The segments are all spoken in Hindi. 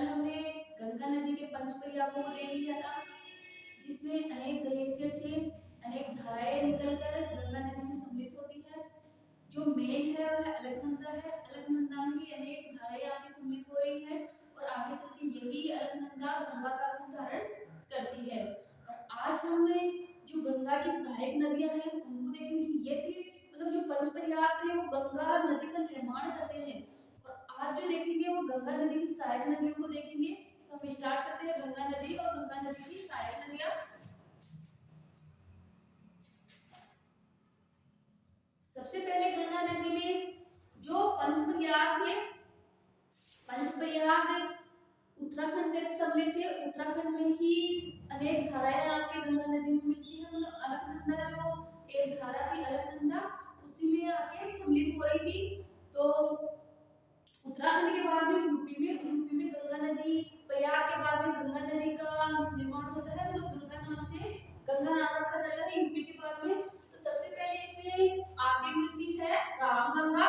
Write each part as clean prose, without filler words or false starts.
कल हमने गंगा नदी के पंच प्रयागों को देख लिया था, जिसमें अनेक ग्लेशियर से अनेक धाराएं निकलकर गंगा नदी में सम्मिलित होती है। जो मेन है वह अलकनंदा है। अलकनंदा में ही अनेक धाराएं आगे सम्मिलित हो रही है और आगे चल के यही अलकनंदा गंगा का रूप धारण करती है। और आज हमें जो गंगा की सहायक नदियां हैं उनको देखेंगे। ये थी मतलब जो पंच प्रयाग थे वो गंगा नदी का निर्माण करते हैं, और आज जो देखेंगे वो गंगा नदी की सहायक नदियों को देखेंगे। तो हम स्टार्ट करते हैं गंगा नदी और गंगा नदी की सहायक नदियां। सबसे पहले गंगा नदी में जो पंचप्रयाग थे, पंचप्रयाग उत्तराखंड से सम्मिलित थे। उत्तराखंड में ही अनेक धाराएं आके गंगा नदी में मिलती है। मतलब अलकनंदा जो एक धारा थी अलकनंदा, उसी में आके सम्मिलित हो रही थी। तो उत्तराखंड के बाद में यूपी में गंगा नदी, प्रयाग के बाद में गंगा नदी का निर्माण होता है। मतलब गंगा नाम रखा जाता है यूपी के बाद में। तो सबसे पहले इसमें आगे मिलती है रामगंगा।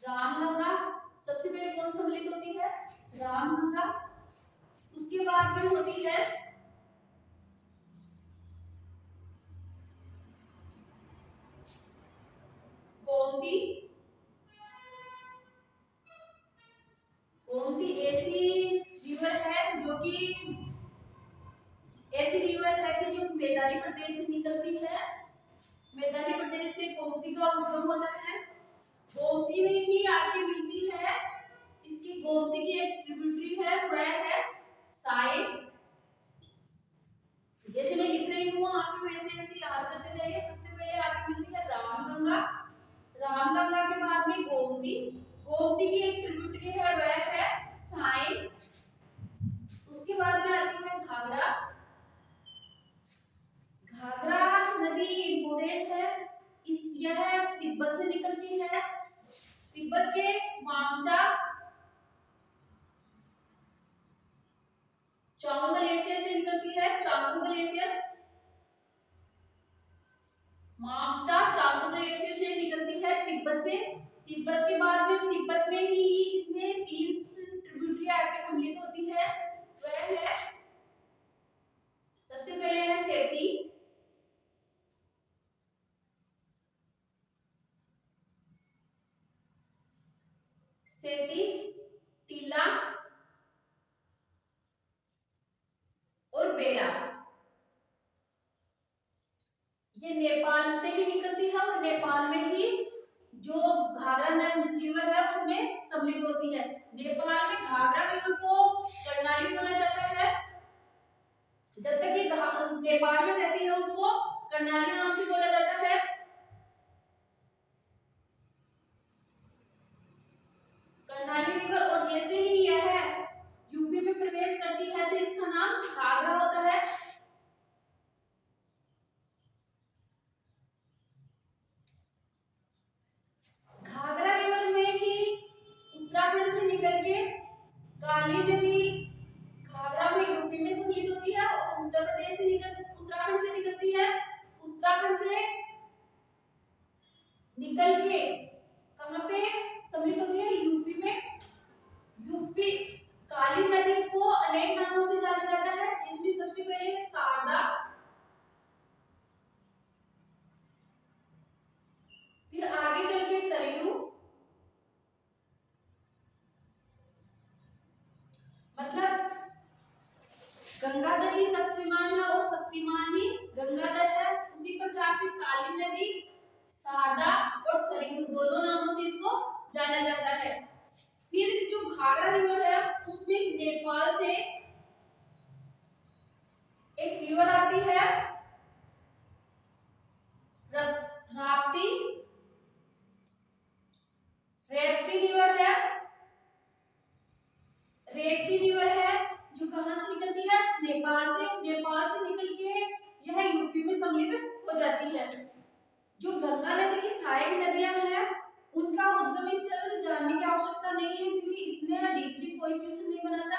रामगंगा सबसे पहले कौन सम्मिलित होती है? रामगंगा। उसके बाद में होती है गोमती। गोमती ऐसी रिवर है जो जो मैदानी प्रदेश से निकलती है। मैदानी प्रदेश से गोमती का उद्गम होता है। गोमती में ही आके मिलती है, इसकी गोमती की एक ट्रिब्यूटरी है, वह है साई। जैसे मैं लिख रही हूँ आप वैसे वैसे याद करते जाइए। सबसे पहले आगे मिलती है रामगंगा। रामगंगा के बाद में गोमती। गोमती की एक ट्रिब्यूटरी है, वह है साई। उसके बाद में आती है घाघरा। घाघरा नदी इंपोर्टेंट है। यह तिब्बत से निकलती है। तिब्बत के मामचा चांगो ग्लेशियर से निकलती है। चांगो ग्लेशियर, मामचा चांगो ग्लेशियर से निकलती है तिब्बत से। तिब्बत के बाद में तिब्बत में ही इसमें 3 ट्रिब्यूटरी आके सम्मिलित होती है। वह है सबसे पहले है सेती, टीला और बेरा। ये नेपाल से भी निकलती है और नेपाल में ही जो घाघरा रिवर है उसमें सम्मिलित होती है। नेपाल में घाघरा रिवर को कर्णाली बोला जाता है। जब तक ये नेपाल में रहती है उसको कर्णाली नाम से बोला जाता है। कर्णाली रिवर। और जैसे ही यह यूपी में प्रवेश करती है तो इसका नाम घाघरा होता है। घाघरा रिवर में ही उत्तराखंड से निकल के काली नदी घाघरा में यूपी में सम्मिलित होती है और उत्तर प्रदेश से उत्तराखंड से निकलती है। उत्तराखंड से निकल के कहां पे सम्मिलित होती है? यूपी में। यूपी काली नदी को अनेक नामों से जाना जाता है, जिसमें सबसे पहले है शारदा, फिर आगे चल के सरयू। मतलब गंगाधर ही शक्तिमान है और शक्तिमान ही गंगाधर है। उसी प्रकार से काली नदी, शारदा और सरयू दोनों नामों से इसको जाना जाता है। फिर जो घाघरा रिवर है उसमें नेपाल से एक रिवर आती है राप्ती। रेप्ती रिवर है। रेप्ती रिवर है जो कहां से निकलती है? नेपाल से। नेपाल से निकल के यह यूपी में सम्मिलित हो जाती है। जो गंगा नदी की सहायक नदियां हैं उनका उद्गम स्थल जानने की आवश्यकता नहीं है, क्योंकि इतने डीपली कोई क्वेश्चन नहीं बनाता।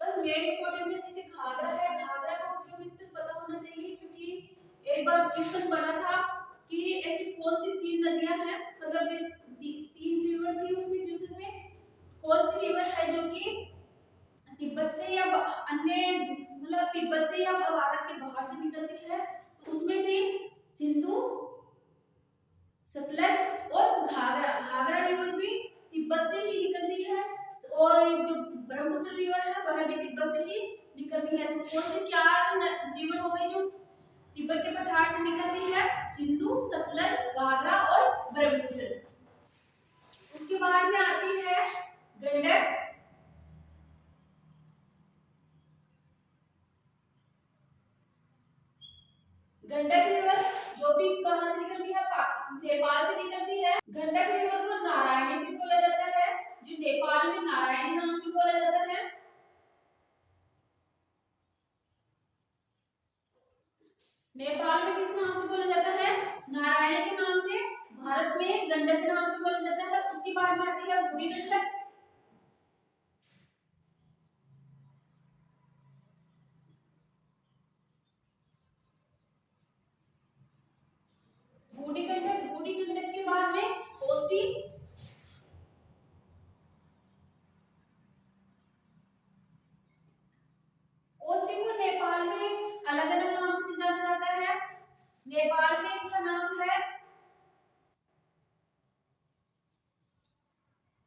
बस मेन इंपॉर्टेंट है, जैसे घाघरा है, घाघरा का उद्गम स्थल पता होना चाहिए, क्योंकि एक बार क्वेश्चन बना था कि ऐसी कौन सी 3 नदियां हैं, मतलब रिवर थी उसमें क्वेश्चन में, कौन सी रिवर है जो कि तिब्बत से या अन्य मतलब तिब्बत से या भारत के बाहर से निकलती है? तो उसमें थी सिंधु, सतलज और घाघरा। घाघरा रिवर भी तिब्बत से ही निकलती है और जो ब्रह्मपुत्र रिवर है वह भी तिब्बत से ही निकलती है। तो कौन सी चार रिवर हो गई जो तिब्बत के पठार से निकलती है? सिंधु, सतलज, घाघरा और ब्रह्मपुत्र। उसके बाद में आती है गंडक। गंडक रिवर जो भी कहां से निकलती है? नेपाल से निकलती है। गंडक रिवर को नारायणी भी बोला जाता है, जो नेपाल में नारायणी नाम से बोला जाता है। नेपाल में किस नाम से बोला जाता है? नारायणी के नाम से। भारत में गंडक के नाम से बोला जाता है। उसके बाद में आती है बूढ़ी गंडक। बूढ़ी गंडक, बूढ़ी गंडक के बाद में कोसी। कोसी को नेपाल में अलग अलग नाम से जाना जाता है। नेपाल में इसका नाम है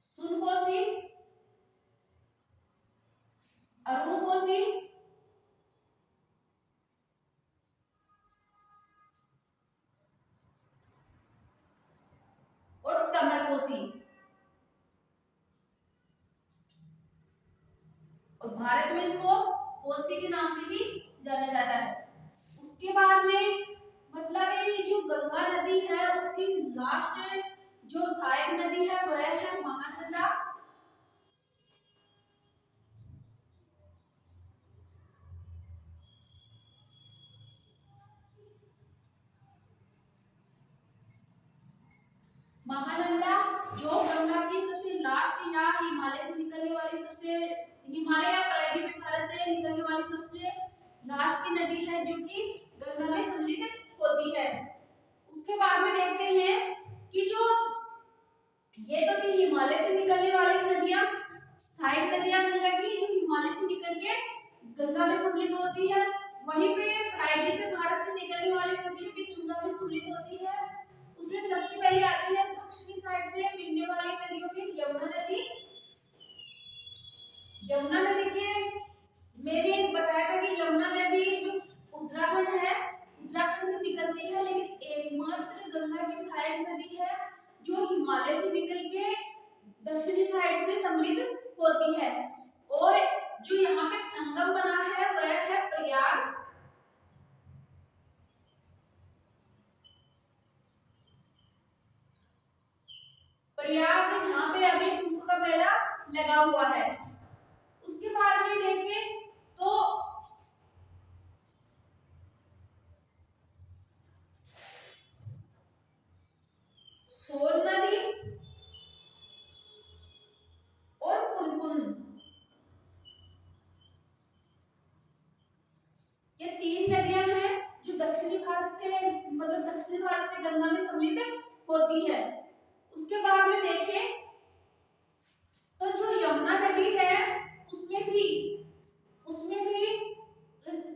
सुनकोसी, अरुणकोसी और तमरकोसी। और भारत में इसको कोसी के नाम से भी जाना जाता है। उसके बाद में मतलब ये जो गंगा नदी है उसकी लास्ट जो सहायक नदी है वह है महानंदा। महानंदा जो गंगा की सबसे लास्ट या हिमालय से निकलने वाली सबसे, हिमालय या प्रायद्वीपीय भारत से निकलने वाली सबसे लास्ट की नदी है जो कि गंगा में सम्मिलित होती है। उसके बाद में देखते हैं कि जो ये तो थी हिमालय से निकलने वाली नदियां, सहायक नदियां गंगा की जो हिमालय से निकल के गंगा में सम्मिलित होती है। वहीं पे प्रायद्वीपीय भारत से निकलने वाली नदियां भी गंगा में सम्मिलित होती है। उसमें सबसे पहले आती है दक्षिणी साइड से मिलने वाली नदियों में यमुना नदी। यमुना नदी के मैंने बताया था कि यमुना नदी जो उत्तराखंड है, उत्तराखंड से निकलती है, लेकिन एकमात्र गंगा की सहायक नदी है जो हिमालय से निकल के दक्षिणी साइड से सम्मिलित होती है। और जो यहाँ पे संगम बना है वह है प्रयाग। प्रयाग जहाँ पे अभी कुंभ का मेला लगा हुआ है। उसके बाद में देखें तो सोन नदी और पुनपुन, ये तीन नदियां हैं जो दक्षिणी भारत से मतलब दक्षिणी भारत से गंगा में सम्मिलित होती है। उसके बाद में देखें तो जो यमुना नदी है उसमें भी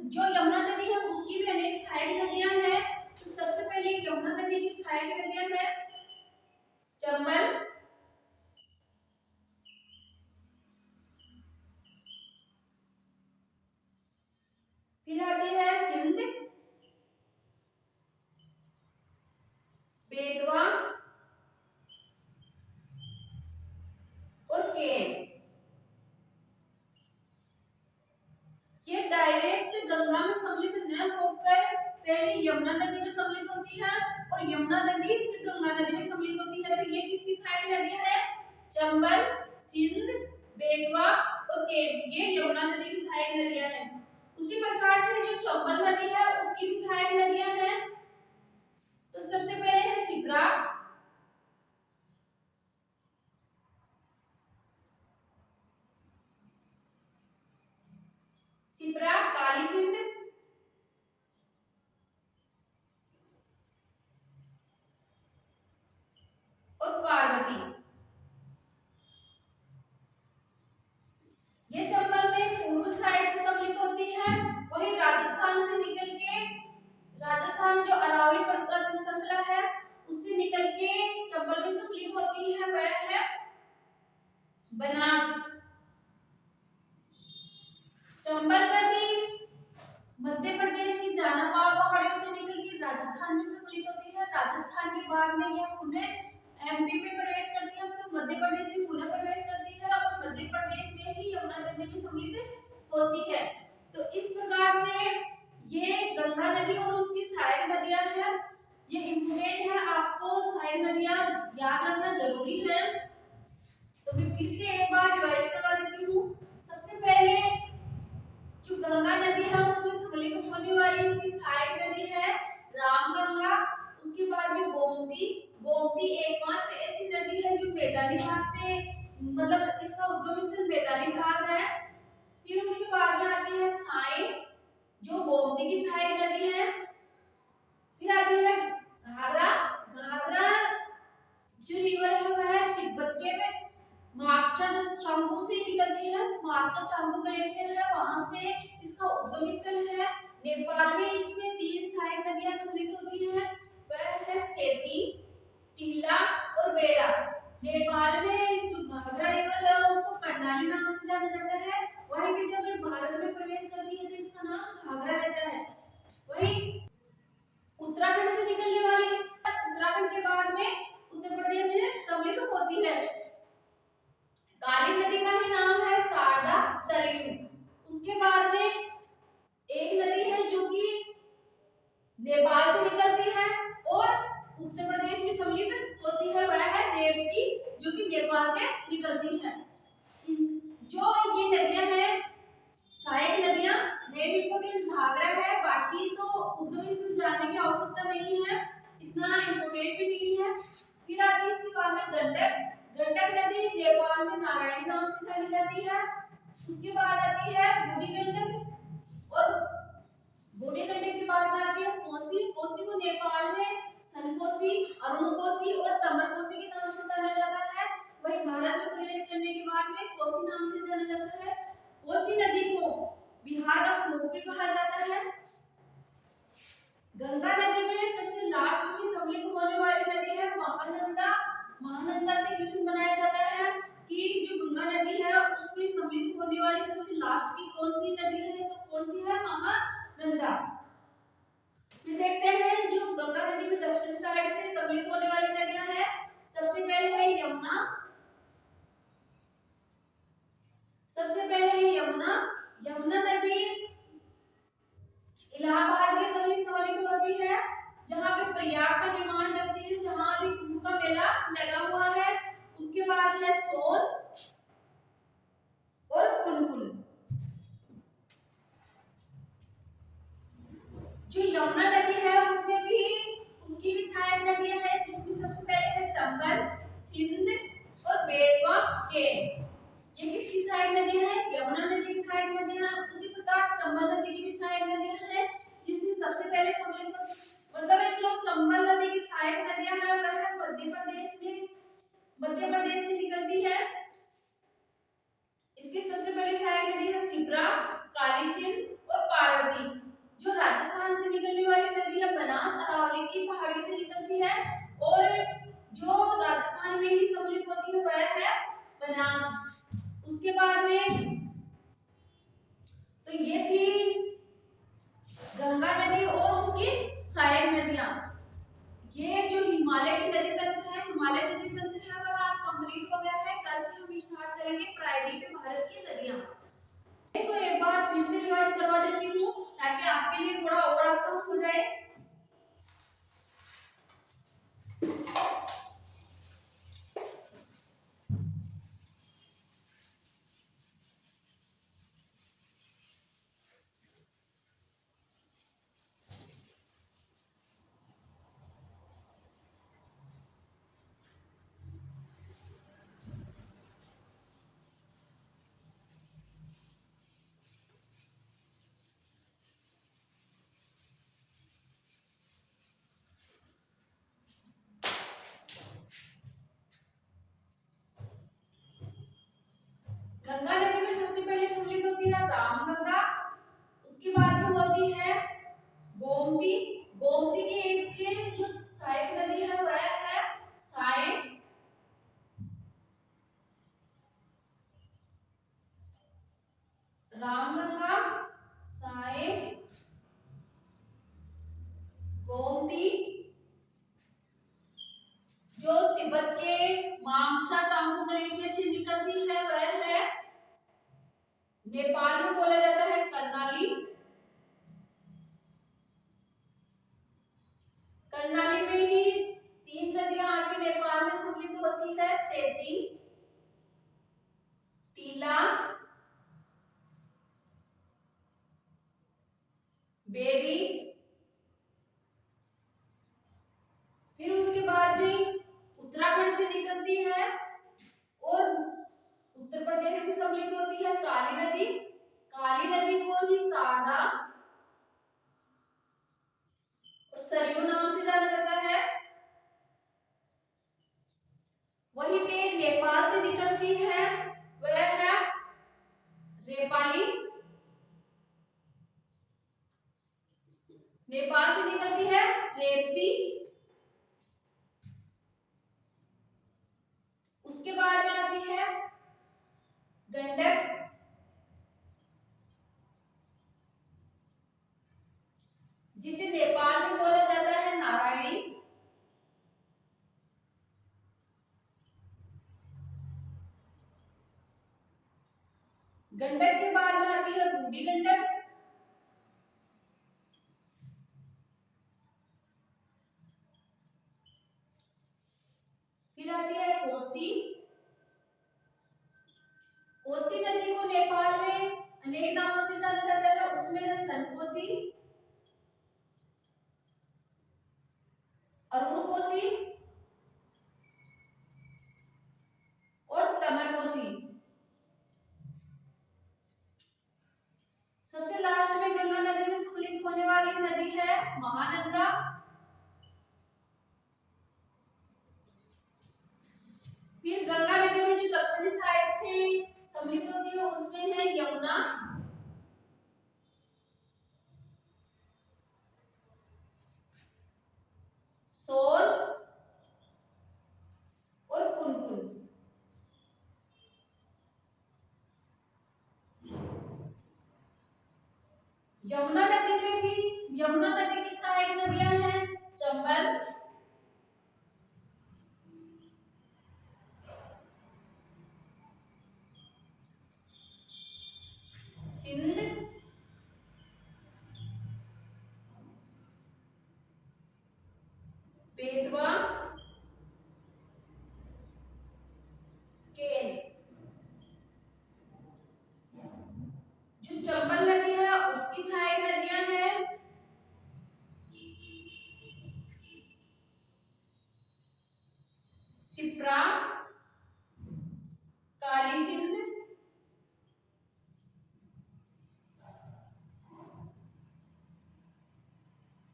जो यमुना नदी है उसकी भी अनेक सहायक नदियां हैं। तो सबसे पहले यमुना नदी की सहायक नदियां हैं चंबल, फिर आती है सिंध, बेतवा और केन। ये डायरेक्ट गंगा में सम्मिलित न होकर पहले यमुना नदी में सम्मिलित होती है और यमुना नदी फिर गंगा नदी में सम्मिलित होती है। तो ये किसकी सहायक नदियां हैं? चंबल, सिंध, बेतवा और केन, ये यमुना नदी की सहायक नदियां हैं। उसी प्रकार से जो चंबल नदी है उसकी भी सहायक नदियां हैं। तो सबसे पहले है सिप्रा, सिप्रा, काली सिंध और पार्वती। बनास। चंबल नदी मध्य प्रदेश की जानापाव पहाड़ियों से निकल के राजस्थान में सम्मिलित होती है। राजस्थान के बाद में यह पुनः एमपी में प्रवेश करती है, मतलब मध्य प्रदेश में पुनः प्रवेश करती है और मध्य प्रदेश में ही यमुना नदी में सम्मिलित होती है। तो इस प्रकार से ये गंगा नदी और उसकी सहायक नदियां हैं, ये इम्पोर्टेंट है, आपको सहायक नदियां याद रखना जरूरी है। तो मैं फिर से एक बार रिवाइज करवा देती हूँ। सबसे पहले जो गंगा नदी है उसमें सम्मिलित होने वाली इसकी सहायक नदी है रामगंगा। उसके बाद में गोमती। गोमती एकमात्र ऐसी नदी है जो मैदानी भाग से, मतलब इसका उद्गम स्थल मैदानी भाग है। फिर उसके बाद में आती है साइन, जो गोमती की सहायक नदी है। फिर आती है घाघरा। घाघरा जो रिवर है वह तिब्बत के में माकचा चांगू से निकलती है। माकचा चांगू ग्लेशियर है, वहां से इसका उद्गम स्थल है। नेपाल में इसमें 3 सहायक नदियां सम्मिलित होती हैं, वह है सेती, टीला और बेरा। नेपाल में जो घाघरा रिवर है उसको कर्णाली नाम से जाना जाता है। वहीं पे जब ये भारत में प्रवेश करती है तो इसका नाम घाघरा रहता है। वहीं उत्तराखंड से निकलने वाली, उत्तराखंड के बाद में उत्तर प्रदेश में सम्मिलित होती है। काली नदी का ही नाम है शारदा सरयू। उसके बाद में एक नदी है जो कि नेपाल से निकलती है और उत्तर प्रदेश में सम्मिलित होती है, वह है रेवती, जो कि नेपाल से निकलती है। जो ये नदियां हैं सहायक नदियां, मेन इंपोर्टेंट घाघरा है, बाकी तो उद्गम स्थल जानने की आवश्यकता नहीं है, इतना इंपोर्टेंट भी नहीं है। फिर आती है इसके बाद में गंडक। गंडक नदी नेपाल में नारायणी नाम से जानी जाती है। उसके बाद आती है बूढ़ी गंडक और बूढ़ी गंडक के बाद में आती है कोसी। कोसी को नेपाल में सनकोसी, अरुण कोसी और तमर कोसी के नाम से जाना जाता है। वही भारत में प्रवेश करने के बाद में कोसी नाम से जाना जाता है। कोसी नदी को बिहार का स्वरूप भी कहा जाता है। गंगा नदी में सबसे लास्ट में सम्मिलित होने वाली नदी है महानंदा। महानंदा से क्वेश्चन बनाया जाता है कि जो गंगा नदी है उसमें सम्मिलित होने वाली सबसे लास्ट की कौन सी नदी है, तो कौन सी है, महानंदा। फिर देखते हैं जो गंगा नदी में दक्षिण साइड से सम्मिलित होने वाली नदियां हैं। सबसे पहले है यमुना। सबसे पहले है यमुना। यमुना नदी इलाहाबाद के समीप सम्मिलित होती है, जहां पे प्रयाग का निर्माण करती है, जहां अभी कुंभ का मेला लगा हुआ है। उसके बाद है सोन और पुनपुन। जो यमुना नदी है उसमें भी उसकी भी सहायक नदियां हैं, जिसमें सबसे पहले है चंबल, सिंध और बेतवा केन। ये किसकी सहायक नदियां हैं, यमुना नदी की सहायक नदियां हैं। उसी प्रकार चंबल नदी की भी सहायक नदियां हैं, जिसमें सबसे पहले सम्मिलित, मतलब जो चंबल नदी की सहायक नदियां हैं वह मध्य प्रदेश में, मध्य प्रदेश से निकलती है। इसकी सबसे पहली सहायक नदी है शिप्रा, काली सिंध और पार्वती। जो राजस्थान से निकलने वाली नदी है बनास, अरावली की पहाड़ियों से निकलती है और जो राजस्थान में ही सम्मिलित होती है वह है बनास। उसके बाद में तो ये थी गंगा नदी और उसकी सहायक नदियां। ये जो हिमालय की नदी तंत्र है, हिमालय नदी तंत्र है, वह आज कंप्लीट हो गया है। कल से हम स्टार्ट करेंगे प्रायद्वीपीय भारत की नदियां। इसको एक बार फिर से रिवाइज करवा देती हूँ ताकि आपके लिए थोड़ा और आसान हो जाए। गंगा नदी में सबसे पहले सम्मिलित होती है रामगंगा। उसके बाद में होती है गोमती। गोमती की एक जो सहायक नदी है वह है साइन। रामगंगा, साय, गोमती। जो तिब्बत के मामसा चांगू ग्लेशियर से निकलती है वह है नेपाल में बोला जाता है कर्णाली। कर्णाली में ही 3 नदियां आके नेपाल में सम्मिलित होती है, सेती, टीला, बेरी। फिर उसके बाद भी उत्तराखंड से निकलती है और उत्तर प्रदेश में सम्मिलित होती है काली नदी। काली नदी को ही शारदा और सरयू नाम से जाना जाता है। वहीं पे नेपाल से निकलती है वह है रेपाली। नेपाल से निकलती है रेवती। उसके बाद में आती है गंडक। जिसे नेपाल में बोला जाता है नारायणी। गंडक के बाद में आती है बूढ़ी गंडक। फिर आती है कोसी। कोसी नदी को नेपाल में अनेक नामों से जाना जाता है, उसमें है सनकोसी, अरुण कोसी और तमरकोसी। सबसे लास्ट में गंगा नदी में सम्मिलित होने वाली नदी है महानंदा। फिर गंगा नदी में जो दक्षिणी साइड से सम्मिलित होती है उसमें है यमुना, सोन और पुनपुन। यमुना नदी में भी यमुना नदी की सहायक नदियां हैं चंबल, सिंध, बेतवा, केन। जो चंबल नदी है उसकी सहायक नदियां हैं सिप्रा, काली सिंध,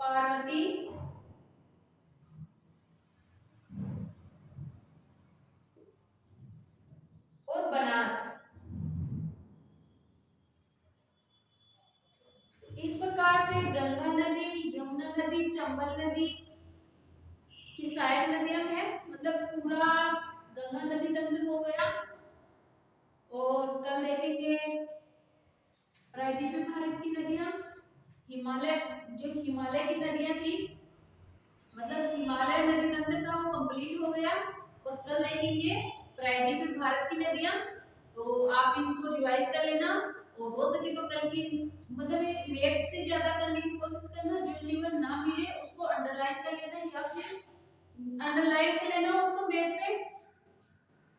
पार्वती और बनास। इस प्रकार से गंगा नदी, यमुना नदी, चंबल नदी की सहायक नदियां हैं। मतलब पूरा गंगा नदी तंत्र हो गया। और कल देखेंगे प्रायद्वीपीय भारत की नदियां, हिमालय, जो हिमालय की नदियां थी, मतलब हिमालय नदी तंत्र था वो कंप्लीट हो गया। और कल देखेंगे प्रायद्वीपीय भारत की नदियां। तो आप इनको रिवाइज कर लेना और हो सके तो कल की मतलब मैप से ज्यादा करने की कोशिश करना। जो नंबर ना मिले उसको अंडरलाइन कर लेना या फिर अंडरलाइन कर लेना उसको मैप पे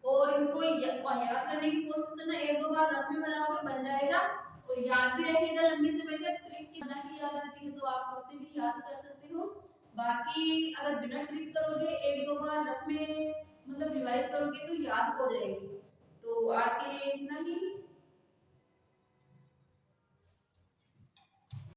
और इनको याद करने की कोशिश करना। 1-2 बार रफ में बनाओगे बन जाएगा और याद भी रहेगा लंबे समय तक। ट्रिक की बना के याद रहती है तो आप उससे भी याद कर सकते हो। बाकी अगर बिना ट्रिक करोगे 1-2 बार रफ में मतलब रिवाइज करोगे तो याद हो जाएगी। तो आज के लिए इतना ही।